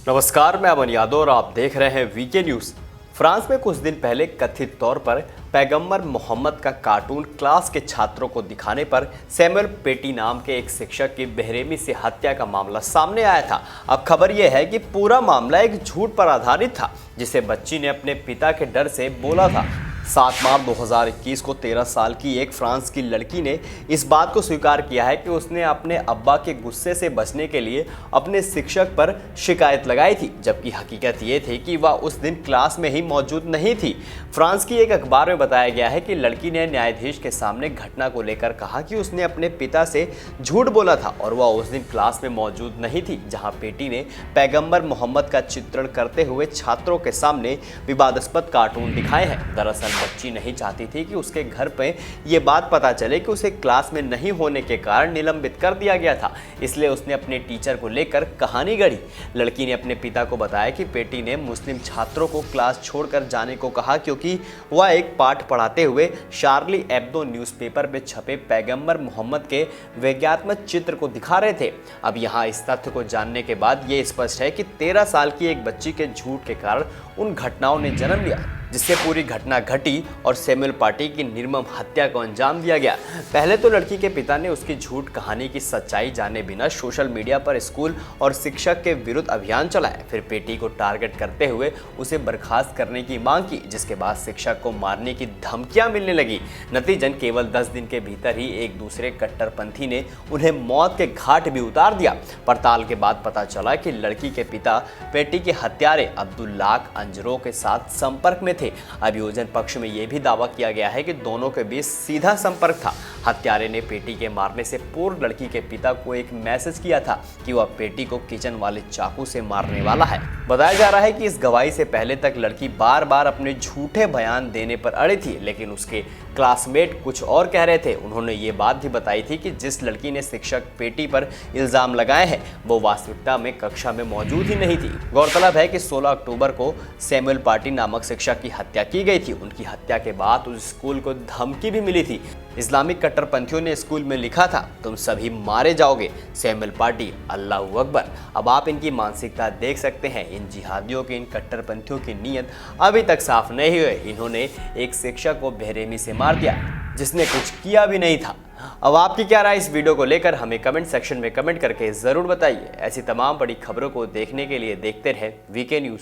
नमस्कार, मैं अमन यादव और आप देख रहे हैं वीके न्यूज। फ्रांस में कुछ दिन पहले कथित तौर पर पैगंबर मोहम्मद का कार्टून क्लास के छात्रों को दिखाने पर सैमुअल पेटी नाम के एक शिक्षक की बेरहमी से हत्या का मामला सामने आया था। अब खबर यह है कि पूरा मामला एक झूठ पर आधारित था, जिसे बच्ची ने अपने पिता के डर से बोला था। 7 मार्च 2021 को 13 साल की एक फ्रांस की लड़की ने इस बात को स्वीकार किया है कि उसने अपने अब्बा के गुस्से से बचने के लिए अपने शिक्षक पर शिकायत लगाई थी, जबकि हकीकत ये थी कि वह उस दिन क्लास में ही मौजूद नहीं थी। फ्रांस की एक अखबार में बताया गया है कि लड़की ने न्यायाधीश के सामने घटना को लेकर कहा कि उसने अपने पिता से झूठ बोला था और वह उस दिन क्लास में मौजूद नहीं थी, जहां पेटी ने पैगंबर मोहम्मद का चित्रण करते हुए छात्रों के सामने विवादास्पद कार्टून दिखाए हैं। दरअसल बच्ची नहीं चाहती थी कि उसके घर पे ये बात पता चले कि उसे क्लास में नहीं होने के कारण निलंबित कर दिया गया था, इसलिए उसने अपने टीचर को लेकर कहानी गढ़ी। लड़की ने अपने पिता को बताया कि पेटी ने मुस्लिम छात्रों को क्लास छोड़कर जाने को कहा क्योंकि वह एक पाठ पढ़ाते हुए शार्ली एब्दो न्यूज़पेपर में छपे पैगंबर मोहम्मद के व्यंग्यात्मक चित्र को दिखा रहे थे। अब यहाँ इस तथ्य को जानने के बाद ये स्पष्ट है कि 13 साल की एक बच्ची के झूठ के कारण उन घटनाओं ने जन्म लिया, जिससे पूरी घटना घटी और सैमुअल पेटी की निर्मम हत्या को अंजाम दिया गया। पहले तो लड़की के पिता ने उसकी झूठ कहानी की सच्चाई जाने बिना सोशल मीडिया पर स्कूल और शिक्षक के विरुद्ध अभियान चलाया, फिर पेटी को टारगेट करते हुए उसे बर्खास्त करने की मांग की, जिसके बाद शिक्षक को मारने की धमकियां मिलने लगी। नतीजन केवल 10 दिन के भीतर ही एक दूसरे कट्टरपंथी ने उन्हें मौत के घाट भी उतार दिया। पड़ताल के बाद पता चला कि लड़की के पिता पेटी के हत्यारे अब्दुल्लाह अंजरो के साथ संपर्क में थे। अभियोजन पक्ष में यह भी दावा किया गया है कि दोनों के बीच सीधा संपर्क था। हत्यारे ने पेटी के मारने से पूर्व लड़की के पिता को एक मैसेज किया था कि वह पेटी को किचन वाले चाकू से मारने वाला है। बताया जा रहा है कि इस गवाही से पहले तक लड़की बार बार अपने झूठे बयान देने पर अड़ी थी, लेकिन उसके क्लासमेट कुछ और कह रहे थे। उन्होंने ये बात भी बताई थी कि जिस लड़की ने शिक्षक पेटी पर इल्जाम लगाए हैं वो वास्तविकता में कक्षा में मौजूद ही नहीं थी। गौरतलब है कि 16 अक्टूबर को सैमुअल पेटी नामक शिक्षक की हत्या की गई थी। उनकी हत्या के बाद उस स्कूल को धमकी भी मिली थी। इस्लामिक कट्टरपंथियों ने स्कूल में लिखा था, तुम सभी मारे जाओगे, सैमुअल पेटी, अल्लाहू अकबर। अब आप इनकी मानसिकता देख सकते हैं। इन जिहादियों की, इन कट्टरपंथियों की नीयत अभी तक साफ नहीं हुई। इन्होंने एक शिक्षक को बेरहमी से मार दिया जिसने कुछ किया भी नहीं था। अब आपकी क्या राय इस वीडियो को लेकर हमें कमेंट सेक्शन में कमेंट करके जरूर बताइए। ऐसी तमाम बड़ी खबरों को देखने के लिए देखते रहे वीके न्यूज।